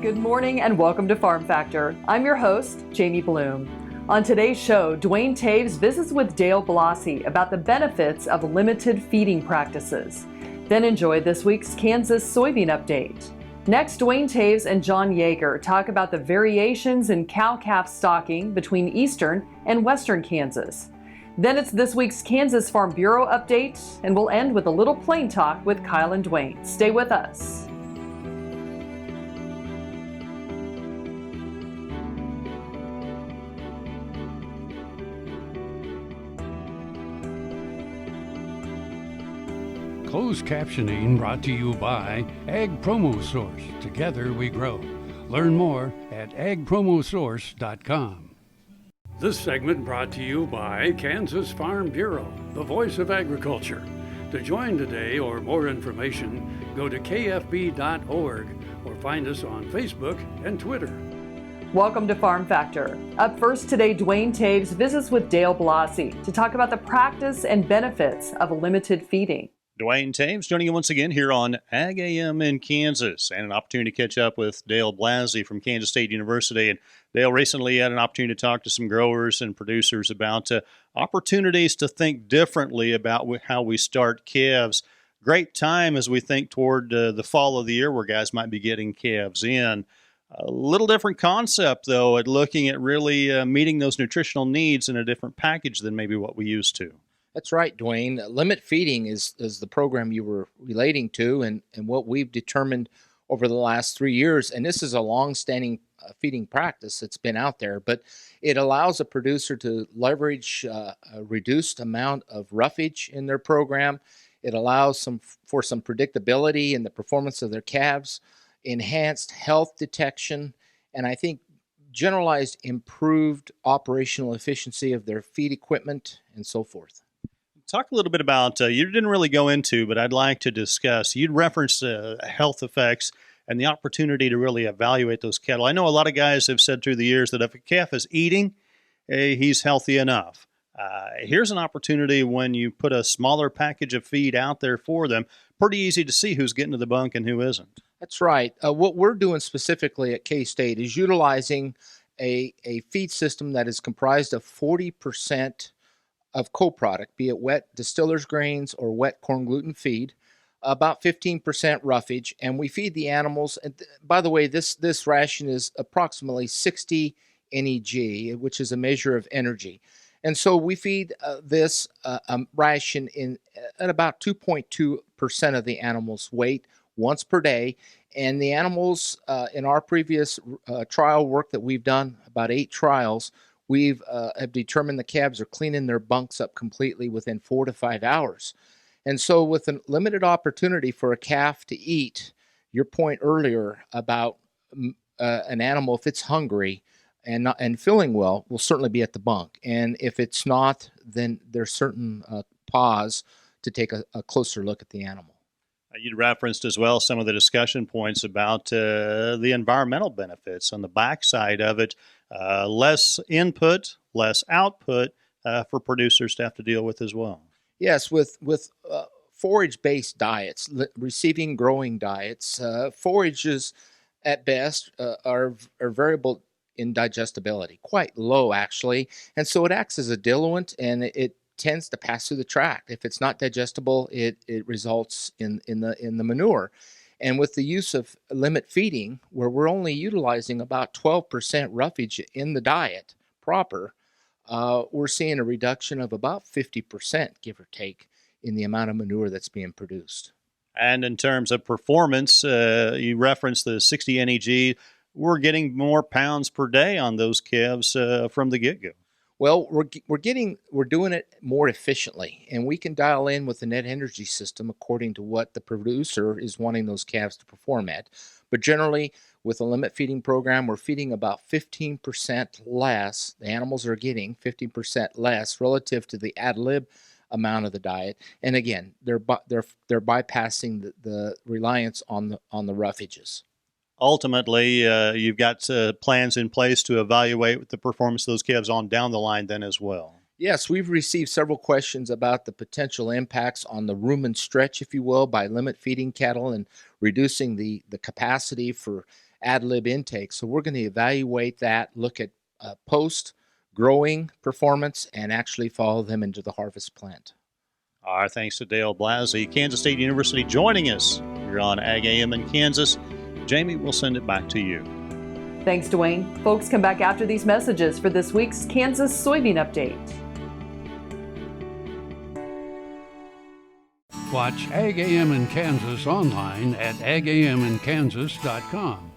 Good morning and welcome to Farm Factor. I'm your host, Jamie Bloom. On today's show, Duane Toews visits with Dale Blasi about the benefits of limited feeding practices. Then enjoy this week's Kansas Soybean update. Next, Duane Toews and Jaeger talk about the variations in cow-calf stocking between eastern and western Kansas. Then it's this week's Kansas Farm Bureau update, and we'll end with a little plain talk with Kyle and Duane. Stay with us. Closed captioning brought to you by Ag Promo Source. Together we grow. Learn more at agpromosource.com. This segment brought to you by Kansas Farm Bureau, the voice of agriculture. To join today or more information, go to kfb.org or find us on Facebook and Twitter. Welcome to Farm Factor. Up first today, Duane Toews visits with Dale Blasi to talk about the practice and benefits of limited feeding. Duane Toews joining you once again here on Ag AM in Kansas, and an opportunity to catch up with Dale Blasi from Kansas State University. And Dale recently had an opportunity to talk to some growers and producers about opportunities to think differently about how we start calves. Great time as we think toward the fall of the year where guys might be getting calves in. A little different concept, though, at looking at really meeting those nutritional needs in a different package than maybe what we used to. That's right, Duane. Limit feeding is the program you were relating to and what we've determined over the last 3 years. And this is a long-standing feeding practice that's been out there, but it allows a producer to leverage a reduced amount of roughage in their program. It allows for some predictability in the performance of their calves, enhanced health detection, and I think generalized improved operational efficiency of their feed equipment and so forth. Talk a little bit about, you didn't really go into, but I'd like to discuss. You'd referenced health effects and the opportunity to really evaluate those cattle. I know a lot of guys have said through the years that if a calf is eating, he's healthy enough. Here's an opportunity when you put a smaller package of feed out there for them. Pretty easy to see who's getting to the bunk and who isn't. That's right. What we're doing specifically at K-State is utilizing a feed system that is comprised of 40% of co-product, be it wet distiller's grains or wet corn gluten feed, about 15% roughage, and we feed the animals. And by the way, this ration is approximately 60 NEG, which is a measure of energy. And so we feed this ration at about 2.2% of the animal's weight once per day. And the animals, in our previous trial work that we've done, about 8 trials, we've have determined the calves are cleaning their bunks up completely within 4 to 5 hours. And so with a limited opportunity for a calf to eat, your point earlier about an animal, if it's hungry and feeling well, will certainly be at the bunk. And if it's not, then there's certain pause to take a closer look at the animal. You'd referenced as well some of the discussion points about the environmental benefits on the backside of it. Less input, less output for producers to have to deal with as well. Yes, with forage-based diets, receiving growing diets, forages at best are variable in digestibility, quite low actually, and so it acts as a diluent and it tends to pass through the tract. If it's not digestible, it results in the manure. And with the use of limit feeding, where we're only utilizing about 12% roughage in the diet proper, we're seeing a reduction of about 50%, give or take, in the amount of manure that's being produced. And in terms of performance, you referenced the 60 NEG. We're getting more pounds per day on those calves from the get-go. Well, we're doing it more efficiently, and we can dial in with the net energy system according to what the producer is wanting those calves to perform at. But generally, with a limit feeding program, we're feeding about 15% less. The animals are getting 15% less relative to the ad lib amount of the diet. And again, they're bypassing the reliance on the roughages. Ultimately, you've got plans in place to evaluate the performance of those calves on down the line then as well. Yes, we've received several questions about the potential impacts on the rumen stretch, if you will, by limit feeding cattle and reducing the capacity for ad lib intake. So we're going to evaluate that, look at post-growing performance, and actually follow them into the harvest plant. Our thanks to Dale Blasi, Kansas State University, joining us here on Ag AM in Kansas. Jamie, we'll send it back to you. Thanks, Duane. Folks, come back after these messages for this week's Kansas Soybean Update. Watch Ag AM in Kansas online at agaminkansas.com.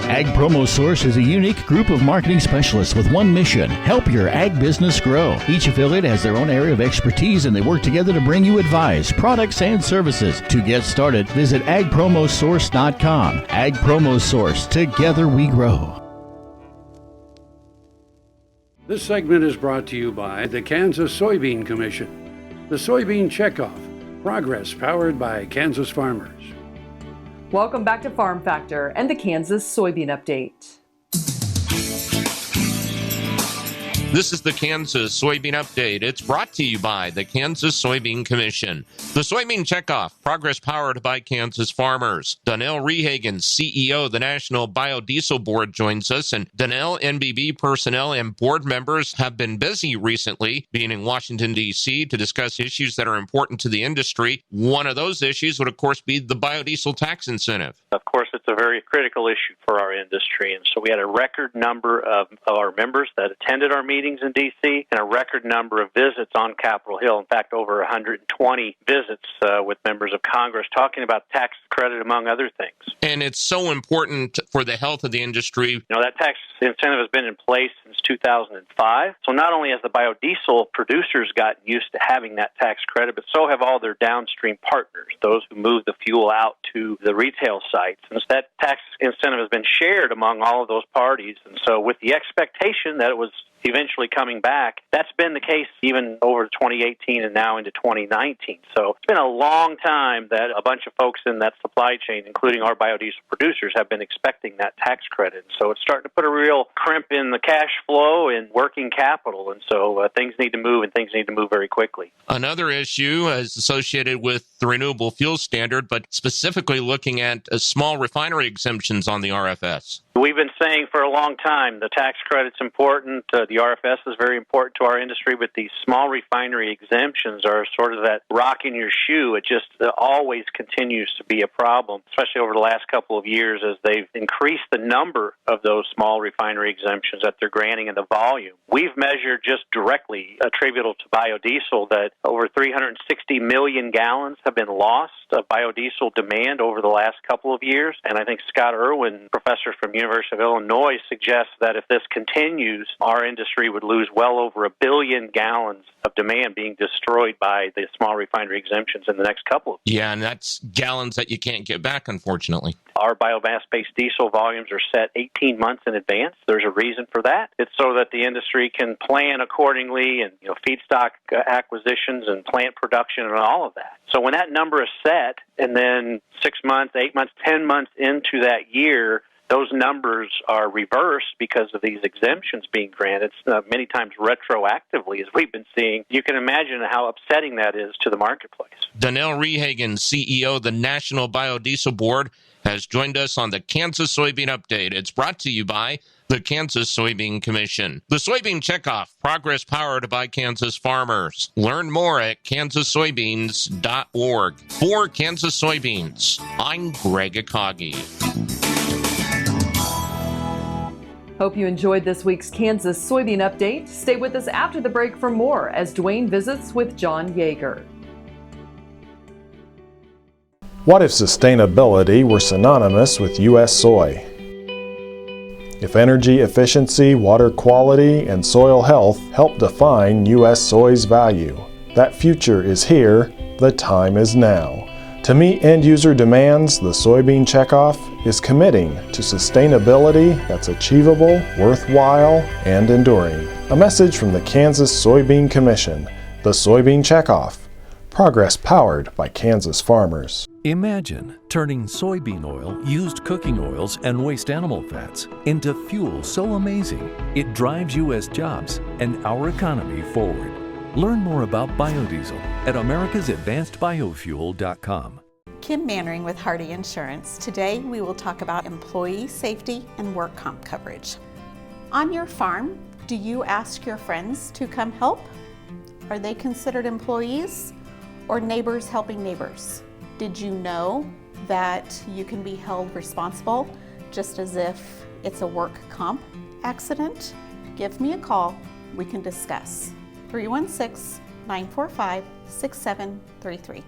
Ag Promo Source is a unique group of marketing specialists with one mission: help your ag business grow. Each affiliate has their own area of expertise, and they work together to bring you advice, products, and services. To get started, visit agpromosource.com. Ag Promo Source. Together we grow. This segment is brought to you by the Kansas Soybean Commission. The Soybean Checkoff. Progress powered by Kansas farmers. Welcome back to Farm Factor and the Kansas Soybean Update. This is the Kansas Soybean Update. It's brought to you by the Kansas Soybean Commission. The Soybean Checkoff, progress powered by Kansas farmers. Dale Rehagen, CEO of the National Biodiesel Board, joins us. And Dale, NBB personnel and board members have been busy recently, being in Washington, D.C., to discuss issues that are important to the industry. One of those issues would, of course, be the biodiesel tax incentive. Of course, it's a very critical issue for our industry. And so we had a record number of our members that attended our meetings in D.C. and a record number of visits on Capitol Hill. In fact, over 120 visits with members of Congress talking about tax credit, among other things. And it's so important for the health of the industry. You know, that tax incentive has been in place since 2005. So not only has the biodiesel producers gotten used to having that tax credit, but so have all their downstream partners, those who move the fuel out to the retail sites. And so that tax incentive has been shared among all of those parties. And so with the expectation that it was eventually coming back, that's been the case even over 2018 and now into 2019. So it's been a long time that a bunch of folks in that supply chain, including our biodiesel producers, have been expecting that tax credit. So it's starting to put a real crimp in the cash flow and working capital. And so things need to move, and things need to move very quickly. Another issue is associated with the renewable fuel standard, but specifically looking at small refinery exemptions on the RFS. We've been saying for a long time the tax credit's important, the RFS is very important to our industry, but these small refinery exemptions are sort of that rock in your shoe. It just always continues to be a problem, especially over the last couple of years as they've increased the number of those small refinery exemptions that they're granting and the volume. We've measured just directly attributable to biodiesel that over 360 million gallons have been lost of biodiesel demand over the last couple of years. And I think Scott Irwin, professor from University of Illinois, suggests that if this continues, our industry would lose well over 1 billion gallons of demand being destroyed by the small refinery exemptions in the next couple of years. Yeah, and that's gallons that you can't get back, unfortunately. Our biomass-based diesel volumes are set 18 months in advance. There's a reason for that. It's so that the industry can plan accordingly and feedstock acquisitions and plant production and all of that. So when that number is set, and then 6 months, 8 months, 10 months into that year, those numbers are reversed because of these exemptions being granted, many times retroactively, as we've been seeing. You can imagine how upsetting that is to the marketplace. Dale Rehagen, CEO of the National Biodiesel Board, has joined us on the Kansas Soybean Update. It's brought to you by the Kansas Soybean Commission. The Soybean Checkoff, progress powered by Kansas farmers. Learn more at kansassoybeans.org. For Kansas Soybeans, I'm Greg Akagi. Hope you enjoyed this week's Kansas Soybean Update. Stay with us after the break for more as Duane visits with John Jaeger. What if sustainability were synonymous with U.S. soy? If energy efficiency, water quality, and soil health help define U.S. soy's value, that future is here, the time is now. To meet end-user demands, the Soybean Checkoff is committing to sustainability that's achievable, worthwhile, and enduring. A message from the Kansas Soybean Commission, the Soybean Checkoff, progress powered by Kansas farmers. Imagine turning soybean oil, used cooking oils, and waste animal fats into fuel so amazing it drives U.S. jobs and our economy forward. Learn more about biodiesel at americasadvancedbiofuel.com. Kim Mannering with Hardy Insurance. Today we will talk about employee safety and work comp coverage. On your farm, do you ask your friends to come help? Are they considered employees or neighbors helping neighbors? Did you know that you can be held responsible just as if it's a work comp accident? Give me a call, we can discuss. 316-945-6733.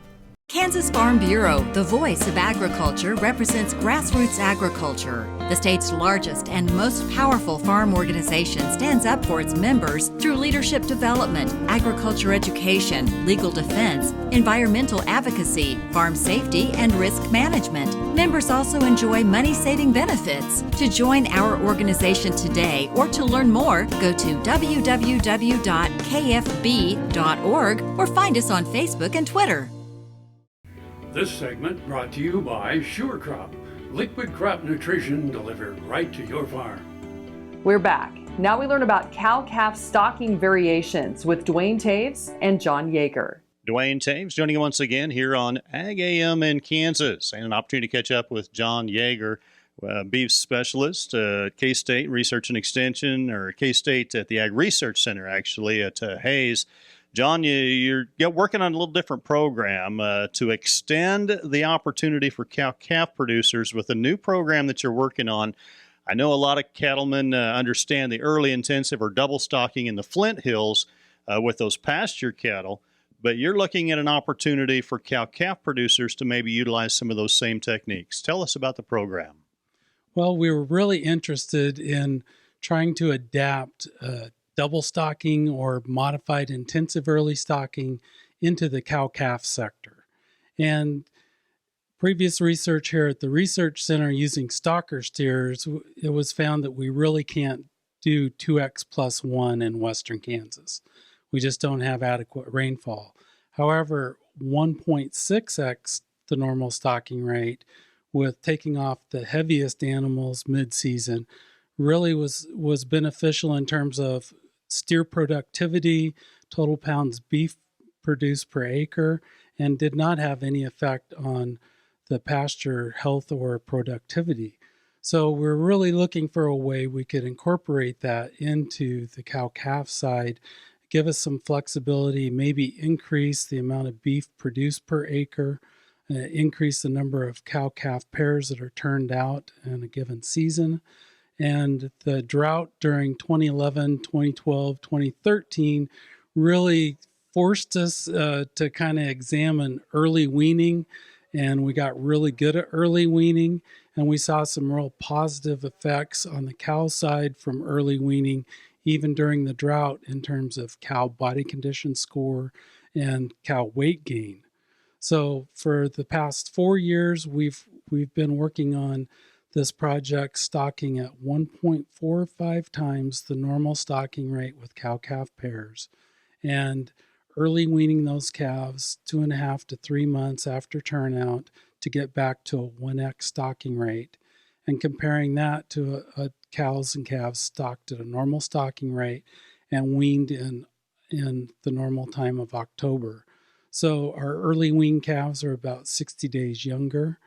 Kansas Farm Bureau, the voice of agriculture, represents grassroots agriculture. The state's largest and most powerful farm organization stands up for its members through leadership development, agriculture education, legal defense, environmental advocacy, farm safety, and risk management. Members also enjoy money-saving benefits. To join our organization today or to learn more, go to www.kfb.org or find us on Facebook and Twitter. This segment brought to you by Sure Crop, liquid crop nutrition delivered right to your farm. We're back. Now we learn about cow-calf stocking variations with Duane Toews and John Jaeger. Duane Toews joining you once again here on Ag AM in Kansas, and an opportunity to catch up with John Jaeger, beef specialist at K-State Research and Extension, or K-State at the Ag Research Center, actually, at Hayes. John, you're working on a little different program to extend the opportunity for cow-calf producers with a new program that you're working on. I know a lot of cattlemen understand the early intensive or double stocking in the Flint Hills with those pasture cattle, but you're looking at an opportunity for cow-calf producers to maybe utilize some of those same techniques. Tell us about the program. Well, we were really interested in trying to adapt double stocking or modified intensive early stocking into the cow-calf sector. And previous research here at the Research Center using stocker steers, it was found that we really can't do 2x+1 in western Kansas. We just don't have adequate rainfall. However, 1.6x the normal stocking rate with taking off the heaviest animals mid-season really was beneficial in terms of steer productivity, total pounds beef produced per acre, and did not have any effect on the pasture health or productivity. So we're really looking for a way we could incorporate that into the cow-calf side, give us some flexibility, maybe increase the amount of beef produced per acre, increase the number of cow-calf pairs that are turned out in a given season. And the drought during 2011, 2012, 2013 really forced us to kind of examine early weaning, and we got really good at early weaning, and we saw some real positive effects on the cow side from early weaning, even during the drought in terms of cow body condition score and cow weight gain. So for the past 4 years, we've been working on this project stocking at 1.45 times the normal stocking rate with cow-calf pairs, and early weaning those calves 2.5 to 3 months after turnout to get back to a 1x stocking rate, and comparing that to a cows and calves stocked at a normal stocking rate and weaned in the normal time of October. So our early wean calves are about 60 days younger.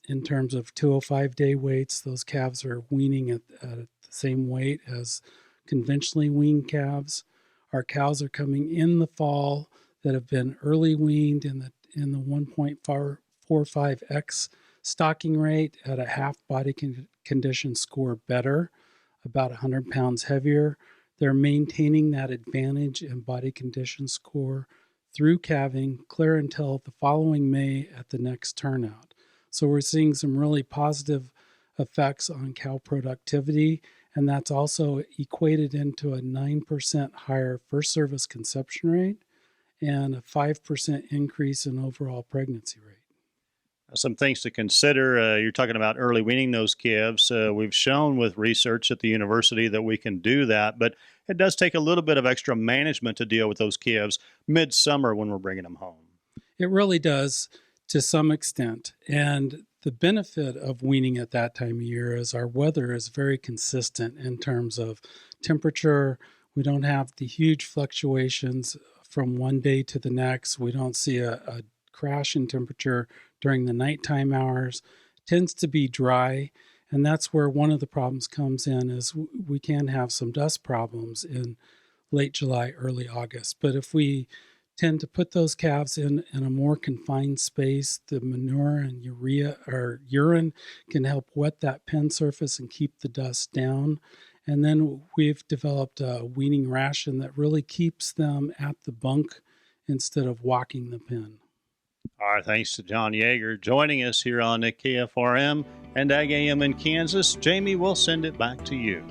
In terms of 205-day weights, those calves are weaning at the same weight as conventionally weaned calves. Our cows are coming in the fall that have been early weaned in the 1.45x stocking rate at a half body condition score better, about 100 pounds heavier. They're maintaining that advantage in body condition score through calving clear until the following May at the next turnout. So we're seeing some really positive effects on cow productivity, and that's also equated into a 9% higher first service conception rate and a 5% increase in overall pregnancy rate. Some things to consider. You're talking about early weaning those calves. We've shown with research at the university that we can do that, but it does take a little bit of extra management to deal with those calves midsummer when we're bringing them home. It really does, to some extent. And the benefit of weaning at that time of year is our weather is very consistent in terms of temperature. We don't have the huge fluctuations from one day to the next. We don't see a crash in temperature during the nighttime hours. Tends to be dry, and that's where one of the problems comes in, is we can have some dust problems in late July, early August. But if we tend to put those calves in a more confined space, the manure and urine can help wet that pen surface and keep the dust down. And then we've developed a weaning ration that really keeps them at the bunk instead of walking the pen. All right, thanks to John Jaeger joining us here on KFRM and Ag AM in Kansas. Jamie, we'll send it back to you.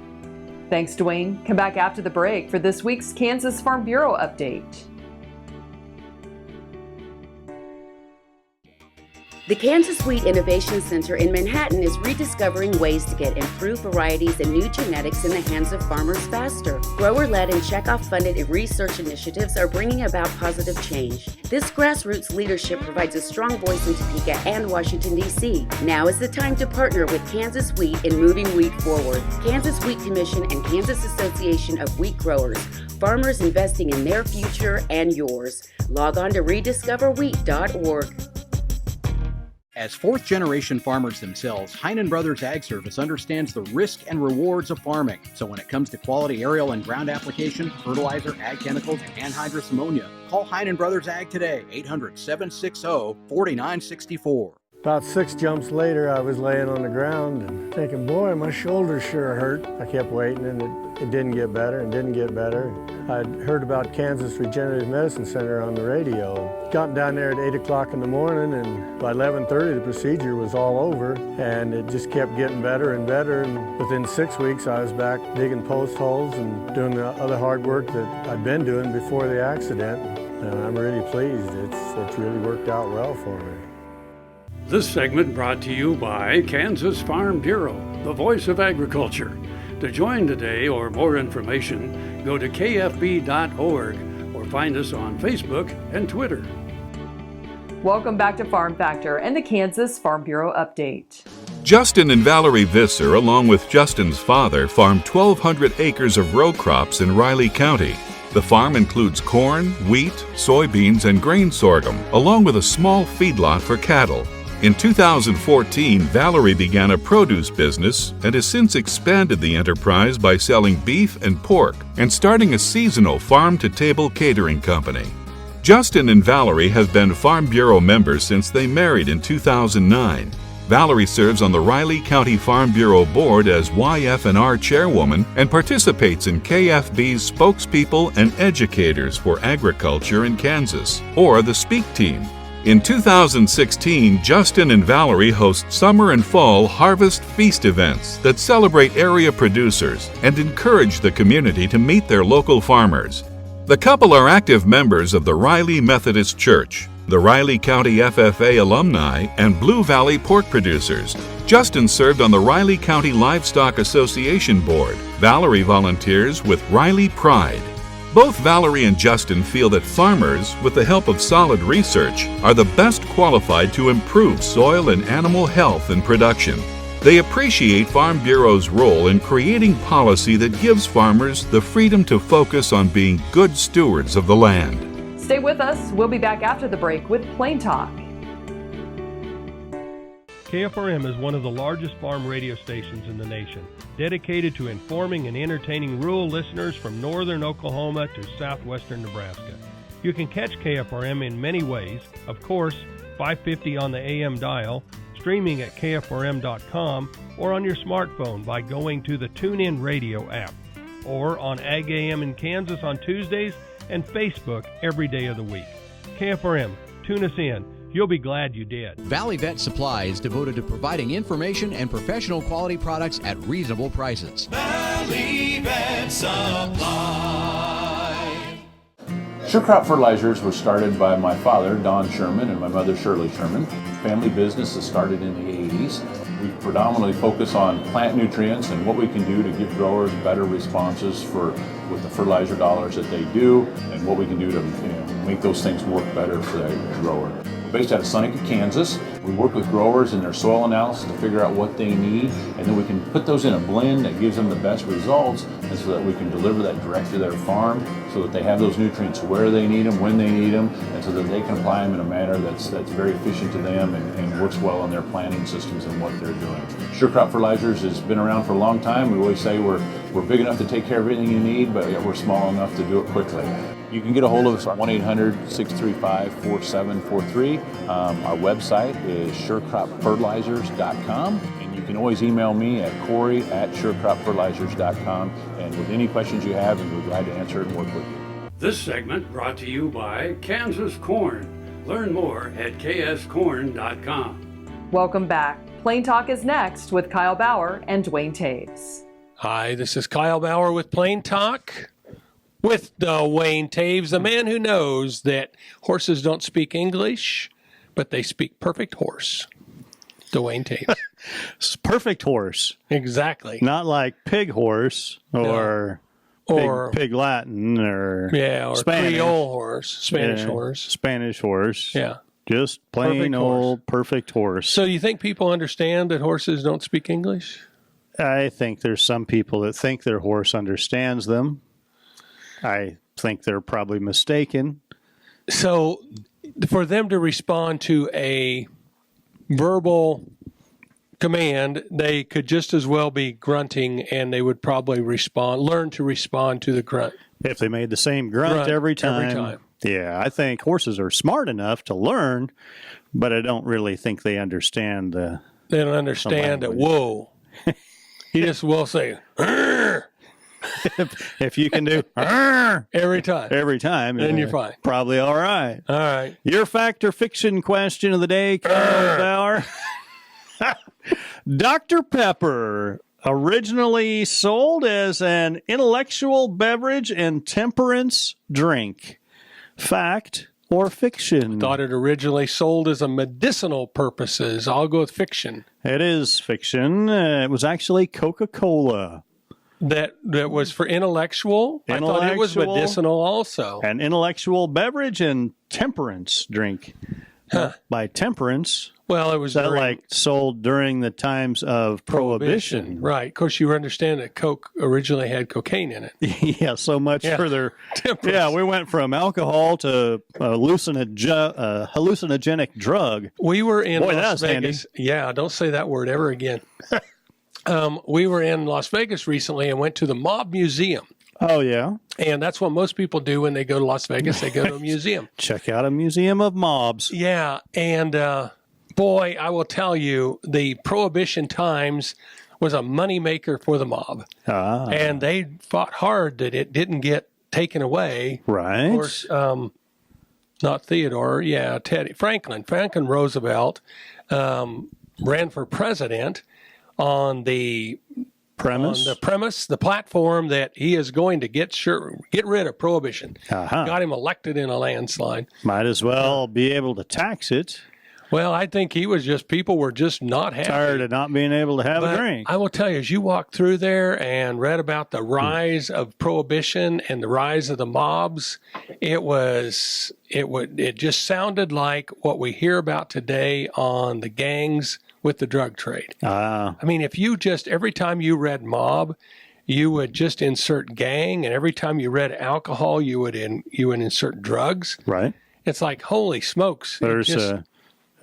Thanks, Duane. Come back after the break for this week's Kansas Farm Bureau update. The Kansas Wheat Innovation Center in Manhattan is rediscovering ways to get improved varieties and new genetics in the hands of farmers faster. Grower-led and checkoff-funded research initiatives are bringing about positive change. This grassroots leadership provides a strong voice in Topeka and Washington, D.C. Now is the time to partner with Kansas Wheat in moving wheat forward. Kansas Wheat Commission and Kansas Association of Wheat Growers. Farmers investing in their future and yours. Log on to rediscoverwheat.org. As fourth-generation farmers themselves, Heinen Brothers Ag Service understands the risk and rewards of farming. So when it comes to quality aerial and ground application, fertilizer, ag chemicals, and anhydrous ammonia, call Heinen Brothers Ag today, 800-760-4964. About 6 jumps later, I was laying on the ground and thinking, boy, my shoulder sure hurt. I kept waiting, and it didn't get better and didn't get better. I'd heard about Kansas Regenerative Medicine Center on the radio. Got down there at 8 o'clock in the morning, and by 11:30 the procedure was all over, and it just kept getting better and better. And within 6 weeks, I was back digging post holes and doing the other hard work that I'd been doing before the accident. And I'm really pleased. It's really worked out well for me. This segment brought to you by Kansas Farm Bureau, the voice of agriculture. To join today or more information, go to kfb.org or find us on Facebook and Twitter. Welcome back to Farm Factor and the Kansas Farm Bureau update. Justin and Valerie Visser, along with Justin's father, farm 1,200 acres of row crops in Riley County. The farm includes corn, wheat, soybeans, and grain sorghum, along with a small feedlot for cattle. In 2014, Valerie began a produce business and has since expanded the enterprise by selling beef and pork and starting a seasonal farm-to-table catering company. Justin and Valerie have been Farm Bureau members since they married in 2009. Valerie serves on the Riley County Farm Bureau Board as YF&R chairwoman and participates in KFB's spokespeople and educators for agriculture in Kansas, or the Speak Team. In 2016, Justin and Valerie host summer and fall harvest feast events that celebrate area producers and encourage the community to meet their local farmers. The couple are active members of the Riley Methodist Church, the Riley County FFA alumni, and Blue Valley pork producers. Justin served on the Riley County Livestock Association Board. Valerie volunteers with Riley Pride. Both Valerie and Justin feel that farmers, with the help of solid research, are the best qualified to improve soil and animal health and production. They appreciate Farm Bureau's role in creating policy that gives farmers the freedom to focus on being good stewards of the land. Stay with us. We'll be back after the break with Plain Talk. KFRM is one of the largest farm radio stations in the nation, dedicated to informing and entertaining rural listeners from northern Oklahoma to southwestern Nebraska. You can catch KFRM in many ways, of course, 550 on the AM dial, streaming at kfrm.com, or on your smartphone by going to the TuneIn Radio app, or on Ag AM in Kansas on Tuesdays and Facebook every day of the week. KFRM, tune us in. You'll be glad you did. Valley Vet Supply is devoted to providing information and professional quality products at reasonable prices. Valley Vet Supply. Sure Crop Fertilizers was started by my father, Don Sherman, and my mother, Shirley Sherman. Family business that started in the 80s. We predominantly focus on plant nutrients and what we can do to give growers better responses with the fertilizer dollars that they do, and what we can do to make those things work better for the grower. We're based out of Seneca, Kansas. We work with growers in their soil analysis to figure out what they need, and then we can put those in a blend that gives them the best results, and so that we can deliver that direct to their farm so that they have those nutrients where they need them, when they need them, and so that they can apply them in a manner that's very efficient to them and works well in their planting systems and what they're doing. Sure Crop Fertilizers has been around for a long time. We always say we're big enough to take care of everything you need, but yet we're small enough to do it quickly. You can get a hold of us at 1-800-635-4743. Our website is surecropfertilizers.com, and you can always email me at corey@surecropfertilizers.com, and with any questions you have, we're glad to answer it and work with you. This segment brought to you by Kansas Corn. Learn more at kscorn.com. Welcome back. Plain Talk is next with Kyle Bauer and Duane Toews. Hi, this is Kyle Bauer with Plain Talk with Duane Toews, the man who knows that horses don't speak English, but they speak perfect horse. Duane Toews. Perfect horse. Exactly. Not like pig horse or pig Latin or Spanish. Creole horse, Spanish horse. Spanish horse. Yeah. Just plain Perfect old perfect horse. So you think people understand that horses don't speak English? I think there's some people that think their horse understands them. I think they're probably mistaken. So for them to respond to a verbal command, they could just as well be grunting, and they would probably learn to respond to the grunt. If they made the same grunt every time. Yeah, I think horses are smart enough to learn, but I don't really think they understand They don't understand that, whoa. He just will say, if you can do every time, then you're fine. Probably all right. All right. Your fact or fiction question of the day, Kyle Bauer. Dr. Pepper, originally sold as an intellectual beverage and temperance drink. Fact or fiction? Thought it originally sold as a medicinal purposes. I'll go with fiction. It is fiction. It was actually Coca-Cola. That was for intellectual? I thought it was medicinal also. An intellectual beverage and temperance drink. By temperance, well, it was sold during the times of Prohibition. Right. Of course, you understand that Coke originally had cocaine in it. Yeah, so much further. Temperance. Yeah, we went from alcohol to hallucinogenic drug. We were in Las Vegas. Handy. Yeah, don't say that word ever again. We were in Las Vegas recently and went to the Mob Museum. Oh, yeah. And that's what most people do when they go to Las Vegas. They go to a museum. Check out a museum of mobs. Yeah. And boy, I will tell you, the Prohibition times was a moneymaker for the mob. And they fought hard that it didn't get taken away. Right. Of course, not Theodore. Yeah, Teddy. Franklin Roosevelt ran for president on the the platform that he is going to get rid of Prohibition. Got him elected in a landslide. Might as well be able to tax it. Well, I think people were just not happy. Tired of not being able to have a drink. I will tell you, as you walk through there and read about the rise of Prohibition and the rise of the mobs, it just sounded like what we hear about today on the gangs with the drug trade. I mean, if you every time you read mob, you would just insert gang, and every time you read alcohol, you would insert drugs. Right. It's like, holy smokes. There's a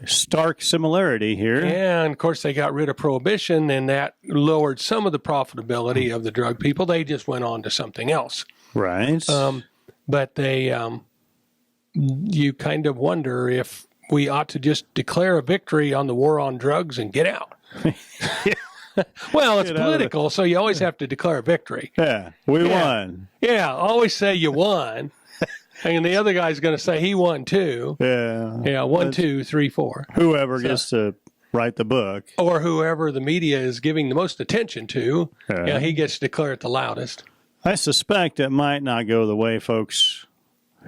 stark similarity here. Yeah, and of course they got rid of Prohibition, and that lowered some of the profitability of the drug people. They just went on to something else. Right. But you kind of wonder if we ought to just declare a victory on the war on drugs and get out. Well, it's political, so you always have to declare a victory. Yeah, we won. Yeah, always say you won. And the other guy's going to say he won too. Yeah. Yeah, 1, 2, 3, 4. Whoever gets to write the book. Or whoever the media is giving the most attention to, he gets to declare it the loudest. I suspect it might not go the way folks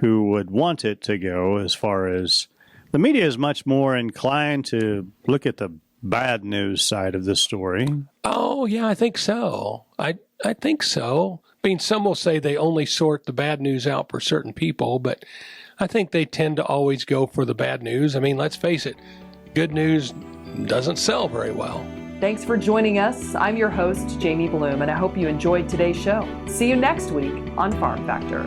who would want it to go, as far as the media is much more inclined to look at the bad news side of the story. Oh, yeah, I think so. I think so. I mean, some will say they only sort the bad news out for certain people, but I think they tend to always go for the bad news. I mean, let's face it, good news doesn't sell very well. Thanks for joining us. I'm your host, Jamie Bloom, and I hope you enjoyed today's show. See you next week on Farm Factor.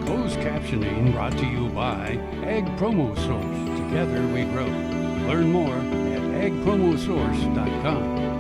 Closed captioning brought to you by Ag Promo Source. Together we grow. Learn more at agpromosource.com.